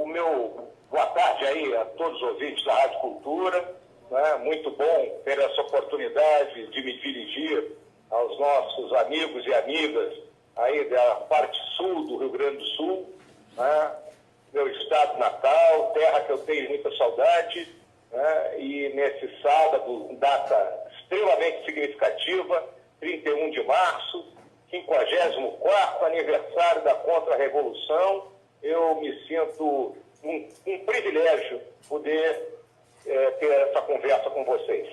meu boa tarde aí a todos os ouvintes da Rádio Cultura, né? Muito bom ter essa oportunidade de me dirigir aos nossos amigos e amigas aí da parte sul do Rio Grande do Sul, né? Meu estado natal, terra que eu tenho muita saudade, né? E nesse sábado, data extremamente significativa, 31 de março, 54º aniversário da Contra-Revolução, eu me sinto um privilégio poder ter essa conversa com vocês.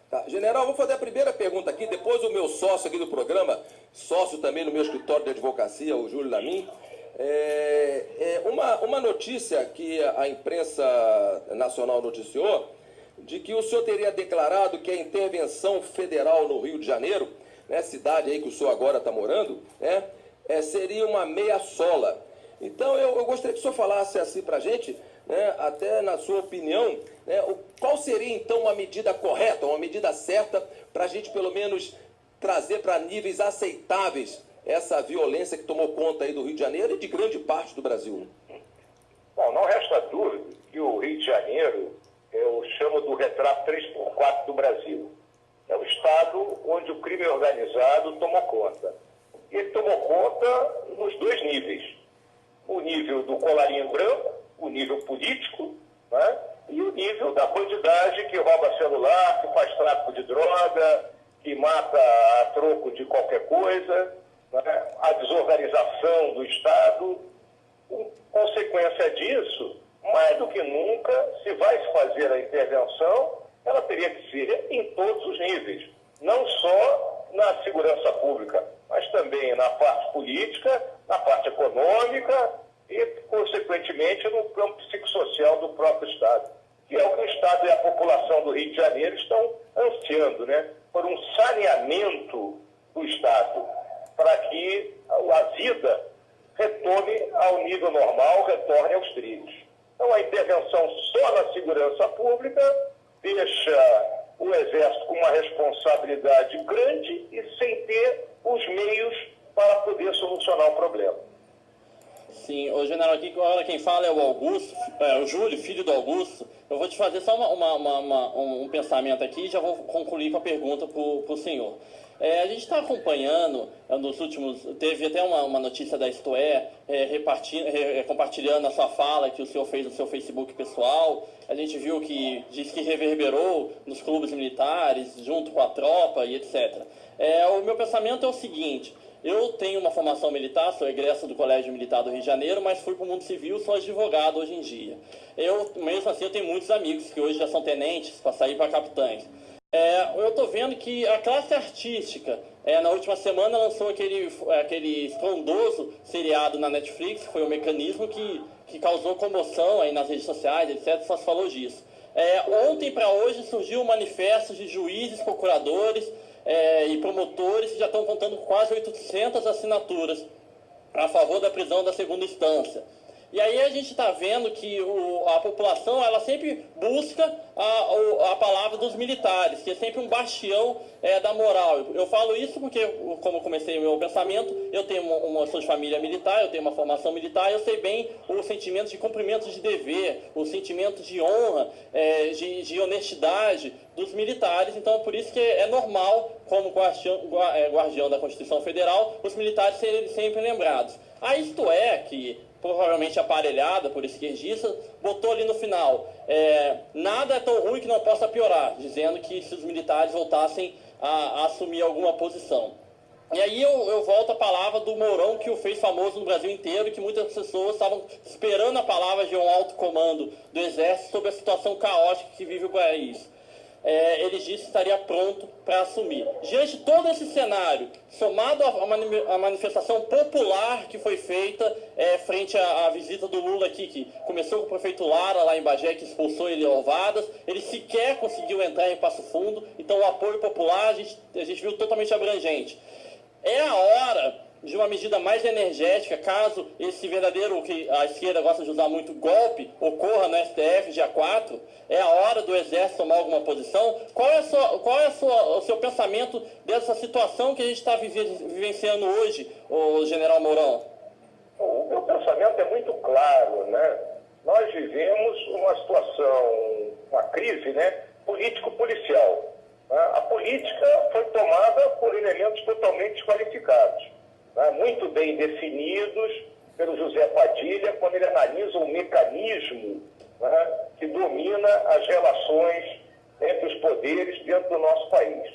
Tá. General, vou fazer a primeira pergunta aqui, depois o meu sócio aqui do programa, sócio também no meu escritório de advocacia, o Júlio Lamin, uma notícia que a imprensa nacional noticiou, de que o senhor teria declarado que a intervenção federal no Rio de Janeiro, né, cidade aí que o senhor agora está morando, né, seria uma meia-sola. Então eu gostaria que o senhor falasse assim para a gente, né, até na sua opinião, né, qual seria então uma medida correta, uma medida certa para a gente pelo menos trazer para níveis aceitáveis essa violência que tomou conta aí do Rio de Janeiro e de grande parte do Brasil. Bom, não resta dúvida que o Rio de Janeiro, eu chamo do retrato 3x4 do Brasil. É o estado onde o crime organizado tomou conta. E ele tomou conta nos dois níveis. O nível do colarinho branco, o nível político, né? E o nível da bandidagem que rouba celular, que faz tráfico de droga, que mata a troco de qualquer coisa, né? A desorganização do Estado. Consequência disso, mais do que nunca, se vai se fazer a intervenção, ela teria que ser em todos os níveis, não só na segurança pública, mas também na parte política, na parte econômica e, consequentemente, no campo psicossocial do próprio Estado, que é o que o Estado e a população do Rio de Janeiro estão ansiando, né? Por um saneamento do Estado, para que a vida retome ao nível normal, retorne aos trilhos. Então, a intervenção só na segurança pública deixa o Exército com uma responsabilidade grande e sem ter os meios para poder solucionar o problema. Sim, o general, aqui agora quem fala é o Augusto, o Júlio, filho do Augusto. Eu vou te fazer só um pensamento aqui e já vou concluir com a pergunta para o senhor. A gente está acompanhando, nos últimos, teve até uma notícia da Isto compartilhando a sua fala que o senhor fez no seu Facebook pessoal. A gente viu que diz que reverberou nos clubes militares, junto com a tropa e etc. O meu pensamento é o seguinte: eu tenho uma formação militar, sou egresso do Colégio Militar do Rio de Janeiro, mas fui para o mundo civil, sou advogado hoje em dia. Mesmo assim, eu tenho muitos amigos que hoje já são tenentes para sair para capitães. Eu estou vendo que a classe artística, na última semana, lançou aquele estrondoso seriado na Netflix, que foi um mecanismo que causou comoção aí nas redes sociais, etc. Só se falou disso. Ontem para hoje surgiu manifestos de juízes, procuradores e promotores que já estão contando quase 800 assinaturas a favor da prisão da segunda instância. E aí a gente está vendo que a população ela sempre busca a palavra dos militares, que é sempre um bastião da moral. Eu falo isso porque, como eu comecei o meu pensamento, eu sou de família militar, eu tenho uma formação militar, eu sei bem o sentimento de cumprimento de dever, o sentimento de honra, de honestidade dos militares. Então, por isso que é normal, como guardião da Constituição Federal, os militares serem sempre lembrados. A Isto que provavelmente aparelhada por esquerdistas, botou ali no final, nada é tão ruim que não possa piorar, dizendo que se os militares voltassem a assumir alguma posição. E aí eu volto à palavra do Mourão, que o fez famoso no Brasil inteiro, e que muitas pessoas estavam esperando a palavra de um alto comando do Exército sobre a situação caótica que vive o país. Ele disse que estaria pronto para assumir. Diante de todo esse cenário, somado à manifestação popular que foi feita frente à visita do Lula aqui, que começou com o prefeito Lara, lá em Bagé, que expulsou ele a Alvadas, ele sequer conseguiu entrar em Passo Fundo, então o apoio popular a gente viu totalmente abrangente. É a hora de uma medida mais energética, caso esse verdadeiro, que a esquerda gosta de usar muito, golpe, ocorra no STF dia 4, é a hora do Exército tomar alguma posição. Qual é o seu pensamento dessa situação que a gente está vivenciando hoje, o general Mourão? O meu pensamento é muito claro, né? nós vivemos uma situação, uma crise, né, político-policial. A política foi tomada por elementos totalmente desqualificados, né, muito bem definidos pelo José Padilha, quando ele analisa o mecanismo, né, que domina as relações entre os poderes dentro do nosso país.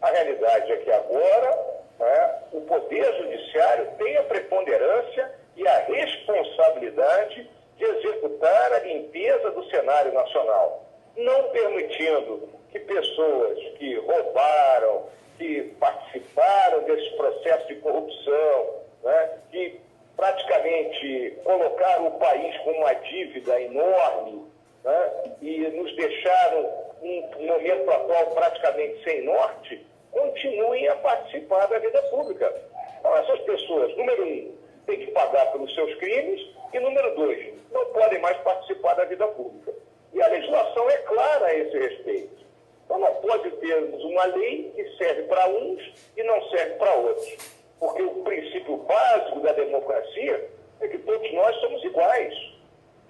A realidade é que agora, né, o Poder Judiciário tem a preponderância e a responsabilidade de executar a limpeza do cenário nacional, não permitindo que pessoas que roubaram, que participaram desses processos de corrupção, né, que praticamente colocaram o país com uma dívida enorme, né, e nos deixaram, no momento atual, praticamente sem norte, continuem a participar da vida pública. Então, essas pessoas, número 1, têm que pagar pelos seus crimes, e número 2, não podem mais participar da vida pública. E a legislação é clara a esse respeito. Então, não pode termos uma lei que serve para uns e não serve para outros. Porque o princípio básico da democracia é que todos nós somos iguais,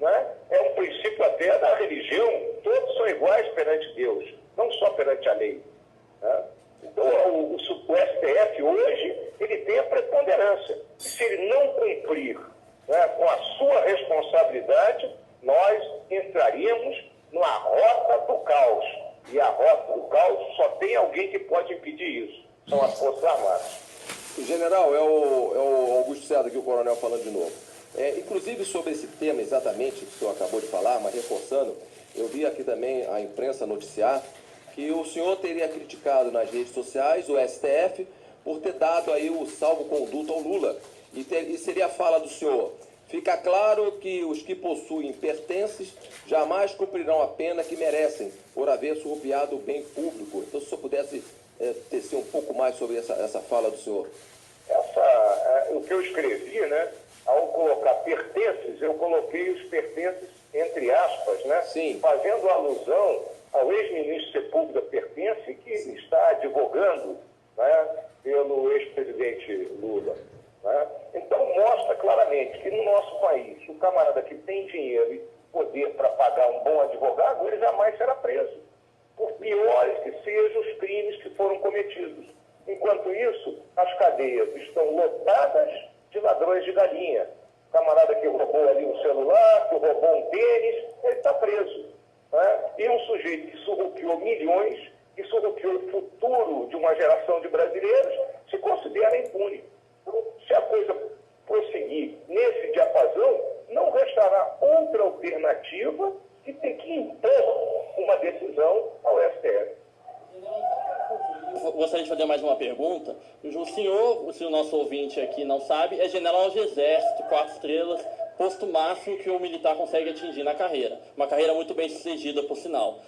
né? É um princípio até da religião, todos são iguais perante Deus, não só perante a lei, né? Então, o STF hoje, ele tem a preponderância. E se ele não cumprir, né, com a sua responsabilidade, nós entraríamos numa rota do caos. E a rota do caos só tem alguém que pode impedir isso, são as Forças Armadas. General, é o Augusto César aqui, o coronel, falando de novo. Inclusive sobre esse tema exatamente que o senhor acabou de falar, mas reforçando, eu vi aqui também a imprensa noticiar que o senhor teria criticado nas redes sociais o STF por ter dado aí o salvo-conduto ao Lula. E seria a fala do senhor: fica claro que os que possuem pertences jamais cumprirão a pena que merecem por haver surrupiado o bem público. Então, se o senhor pudesse tecer um pouco mais sobre essa fala do senhor. O que eu escrevi, né, ao colocar pertences, eu coloquei os pertences entre aspas, né? Sim. Fazendo alusão ao ex-ministro Sepúlveda Pertence, que Sim. está advogando, né, pelo ex-presidente Lula. Né? Então, mostra claramente que no nosso país, o camarada que tem dinheiro e poder para pagar um bom advogado, ele jamais será preso, por piores que sejam os crimes que foram cometidos. Enquanto isso, as cadeias estão lotadas de ladrões de galinha. O camarada que roubou ali um celular, que roubou um tênis, ele está preso. Né? E um sujeito que surrupiou milhões, que surrupiou o futuro de uma geração de brasileiros, se considera impune. Então, se a coisa prosseguir nesse diapasão, não restará outra alternativa que ter que impor uma decisão ao STF. Gostaria de fazer mais uma pergunta. O senhor, se o nosso ouvinte aqui não sabe, é general de exército, 4 estrelas, posto máximo que o militar consegue atingir na carreira. Uma carreira muito bem sucedida, por sinal.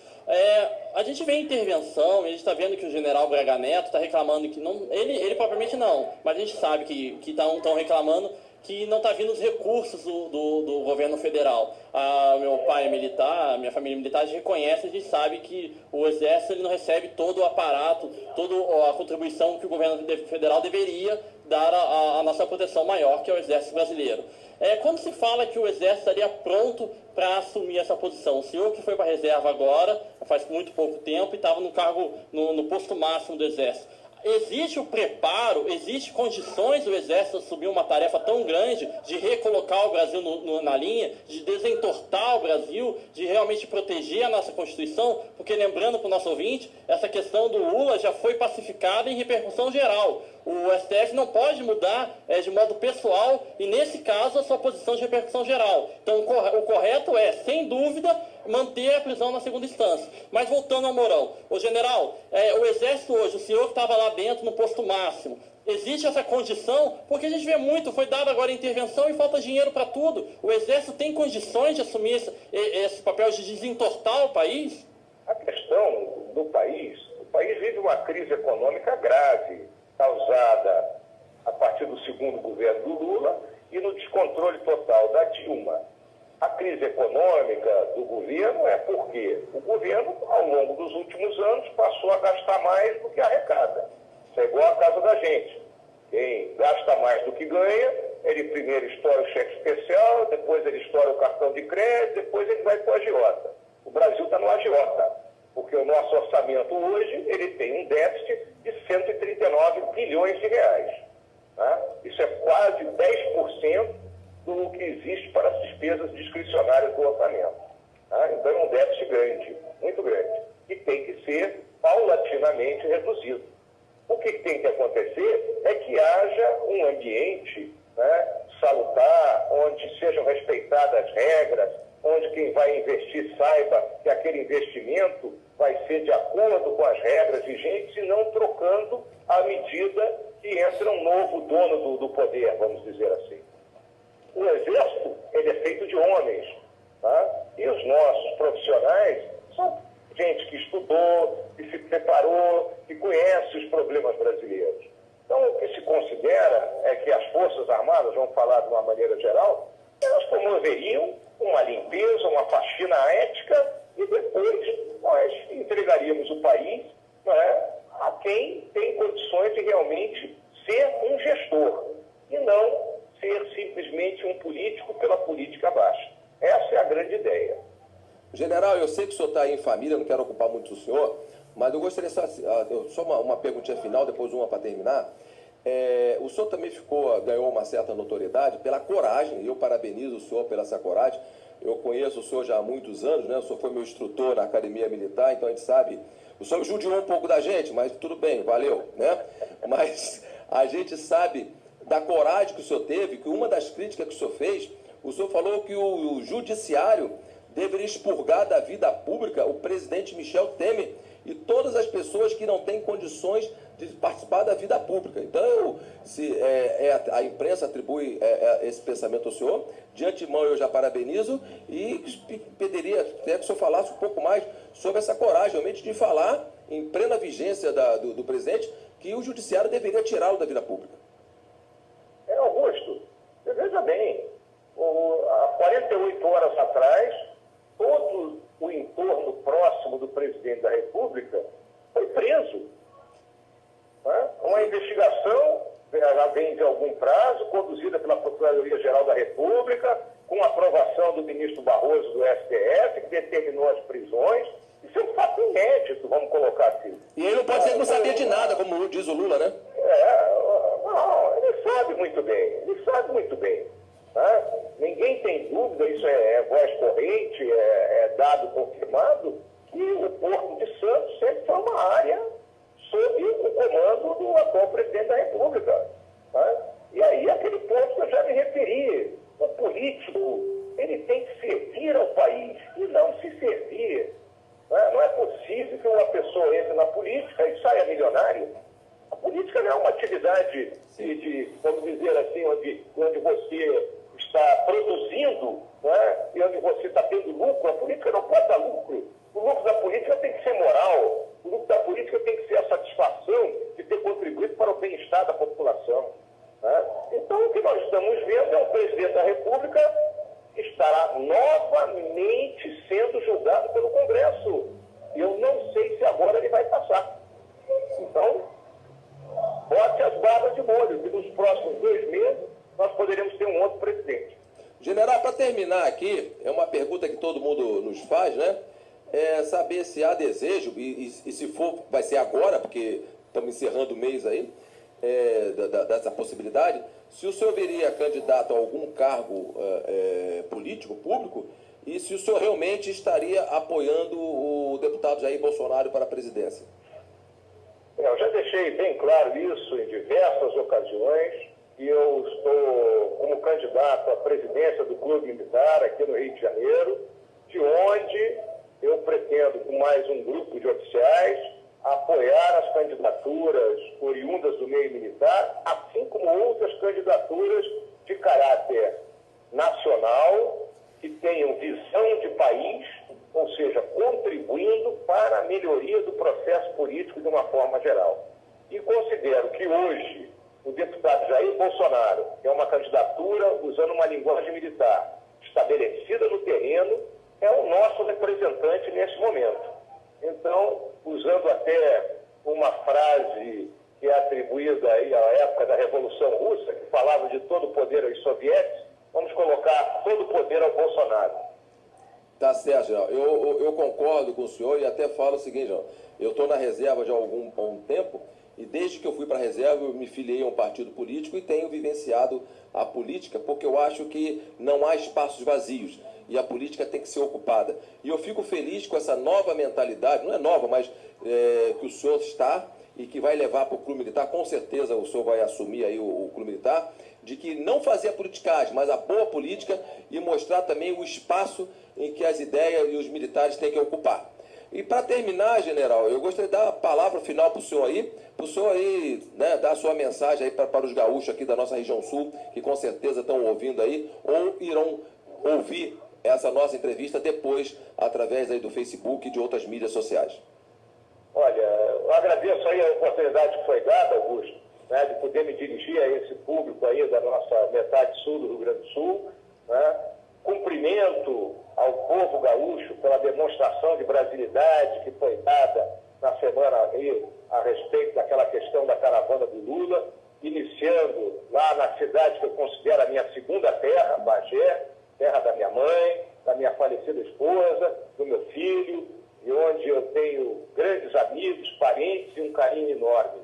A gente vê intervenção, e a gente está vendo que o general Braga Neto está reclamando que não... Ele propriamente não, mas a gente sabe que estão reclamando que não está vindo os recursos do governo federal. Meu pai é militar, minha família é militar, a gente reconhece, a gente sabe que o Exército ele não recebe todo o aparato, toda a contribuição que o governo federal deveria dar à nossa proteção maior, que é o Exército brasileiro. Quando se fala que o Exército estaria pronto para assumir essa posição, o senhor que foi para a reserva agora, faz muito pouco tempo, e estava no cargo, no posto máximo do Exército, existe o preparo, existe condições do Exército assumir uma tarefa tão grande de recolocar o Brasil na linha, de desentortar o Brasil, de realmente proteger a nossa Constituição? Porque, lembrando para o nosso ouvinte, essa questão do Lula já foi pacificada em repercussão geral. O STF não pode mudar de modo pessoal e, nesse caso, a sua posição de repercussão geral. Então, o correto é, sem dúvida, manter a prisão na segunda instância. Mas, voltando ao Mourão, o general, o Exército hoje, o senhor que estava lá dentro no posto máximo, existe essa condição? Porque a gente vê muito, foi dada agora a intervenção e falta dinheiro para tudo. O Exército tem condições de assumir esse papel de desentortar o país? A questão do país, o país vive uma crise econômica grave, causada a partir do segundo governo do Lula e no descontrole total da Dilma. A crise econômica do governo é porque o governo, ao longo dos últimos anos, passou a gastar mais do que arrecada. Isso é igual à casa da gente. Quem gasta mais do que ganha, ele primeiro estoura o cheque especial, depois ele estoura o cartão de crédito, depois ele vai para o agiota. O Brasil está no agiota, porque o nosso orçamento hoje ele tem um déficit de 139 bilhões de reais. Tá? Isso é quase 10% do que existe para as despesas discricionárias do orçamento. Tá? Então é um déficit grande, muito grande, e tem que ser paulatinamente reduzido. O que tem que acontecer é que haja um ambiente, né, salutar, onde sejam respeitadas as regras, onde quem vai investir saiba que aquele investimento vai ser de acordo com as regras vigentes e não trocando à medida que entra um novo dono do poder, vamos dizer assim. O Exército, ele é feito de homens, tá? E os nossos profissionais são gente que estudou, que se preparou, que conhece os problemas brasileiros. Então, o que se considera é que as Forças Armadas, vamos falar de uma maneira geral, elas promoveriam uma limpeza, uma faxina ética e depois nós entregaríamos o país, né, a quem tem condições de realmente ser um gestor e não ser simplesmente um político pela política abaixo. Essa é a grande ideia. General, eu sei que o senhor está aí em família, não quero ocupar muito o senhor, mas eu gostaria só uma perguntinha final, depois uma para terminar. O senhor também ganhou uma certa notoriedade pela coragem, e eu parabenizo o senhor pela essa coragem. Eu conheço o senhor já há muitos anos, né? O senhor foi meu instrutor na Academia Militar, então a gente sabe. O senhor judiou um pouco da gente, mas tudo bem, valeu, né? Mas a gente sabe da coragem que o senhor teve, que uma das críticas que o senhor fez, o senhor falou que o judiciário deveria expurgar da vida pública o presidente Michel Temer e todas as pessoas que não têm condições de participar da vida pública. Então, se a imprensa atribui esse pensamento ao senhor, de antemão eu já parabenizo e pediria até que o senhor falasse um pouco mais sobre essa coragem, realmente, de falar, em plena vigência do presidente, que o judiciário deveria tirá-lo da vida pública. Augusto, veja bem, há 48 horas atrás, todo o entorno próximo do presidente da República foi preso. Né? Uma investigação já vem de algum prazo, conduzida pela Procuradoria-Geral da República, com aprovação do ministro Barroso do STF, que determinou as prisões. Isso é um fato inédito, vamos colocar assim. E ele não pode ser que não sabia de nada, como diz o Lula, né? Não, ele sabe muito bem, Tá? Ninguém tem dúvida, isso é voz corrente, é dado confirmado, que o Porto de Santos sempre foi uma área sob o comando do atual presidente da República. Tá? E aí, aquele ponto que eu já me referi, o político, ele tem que servir ao país e não se servir. Tá? Não é possível que uma pessoa entre na política e saia milionário. A política não é uma atividade vamos dizer assim, onde você está produzindo, né, e onde você está tendo lucro. A política não pode dar lucro. O lucro da política tem que ser moral. O lucro da política tem que ser a satisfação de ter contribuído para o bem-estar da população. Né? Então, o que nós estamos vendo é o presidente da República que estará novamente sendo julgado pelo Congresso. Eu não sei se agora ele vai passar. Então, bote as barbas de molho, que nos próximos 2 meses nós poderemos ter um outro presidente. General, para terminar aqui, é uma pergunta que todo mundo nos faz, né? É saber se há desejo, e se for, vai ser agora, porque estamos encerrando o mês aí, dessa possibilidade, se o senhor viria candidato a algum cargo político, público, e se o senhor realmente estaria apoiando o deputado Jair Bolsonaro para a presidência. Eu já deixei bem claro isso em diversas ocasiões, e eu estou como candidato à presidência do Clube Militar aqui no Rio de Janeiro, de onde eu pretendo, com mais um grupo de oficiais, apoiar as candidaturas oriundas do meio militar, assim como outras candidaturas de caráter nacional, que tenham visão de país, ou seja, contribuindo para a melhoria do processo político de uma forma geral. E considero que hoje o deputado Jair Bolsonaro, que é uma candidatura usando uma linguagem militar estabelecida no terreno, é o nosso representante nesse momento. Então, usando até uma frase que é atribuída aí à época da Revolução Russa, que falava de todo o poder aos soviéticos, vamos colocar todo o poder ao Bolsonaro. Tá certo, General. Eu concordo com o senhor e até falo o seguinte, General. Eu estou na reserva já há algum tempo e desde que eu fui para a reserva eu me filiei a um partido político e tenho vivenciado a política porque eu acho que não há espaços vazios e a política tem que ser ocupada. E eu fico feliz com essa nova mentalidade, não é nova, mas que o senhor está e que vai levar para o Clube Militar, com certeza o senhor vai assumir aí o Clube Militar, de que não fazer a politicagem, mas a boa política e mostrar também o espaço em que as ideias e os militares têm que ocupar. E para terminar, general, eu gostaria de dar a palavra final para o senhor aí, né, dar a sua mensagem aí para os gaúchos aqui da nossa região sul, que com certeza estão ouvindo aí, ou irão ouvir essa nossa entrevista depois, através aí do Facebook e de outras mídias sociais. Olha, eu agradeço aí a oportunidade que foi dada, Augusto, né, de poder me dirigir a esse público aí da nossa metade sul do Rio Grande do Sul, né? Cumprimento ao povo gaúcho pela demonstração de brasilidade que foi dada na semana aí a respeito daquela questão da caravana do Lula, iniciando lá na cidade que eu considero a minha segunda terra, Bagé, terra da minha mãe, da minha falecida esposa, do meu filho, e onde eu tenho grandes amigos, parentes e um carinho enorme.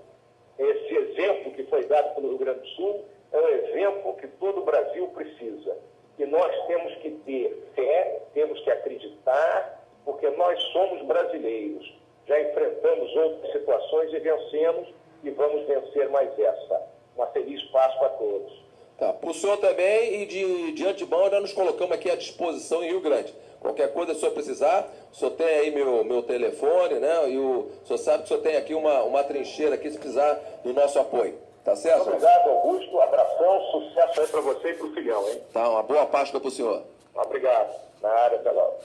Esse exemplo que foi dado pelo Rio Grande do Sul é um exemplo que todo o Brasil precisa. E nós temos que ter fé, temos que acreditar, porque nós somos brasileiros. Já enfrentamos outras situações e vencemos, e vamos vencer mais essa. Uma feliz Páscoa a todos. Tá, para o senhor também e de antemão nós nos colocamos aqui à disposição em Rio Grande. Qualquer coisa que o senhor precisar, o senhor tem aí meu telefone, né? E o senhor sabe que o senhor tem aqui uma trincheira aqui se precisar do nosso apoio. Tá certo? Obrigado, Augusto. Abração, sucesso aí para você e para o filhão, hein? Tá, uma boa Páscoa para o senhor. Obrigado. Na área, até logo.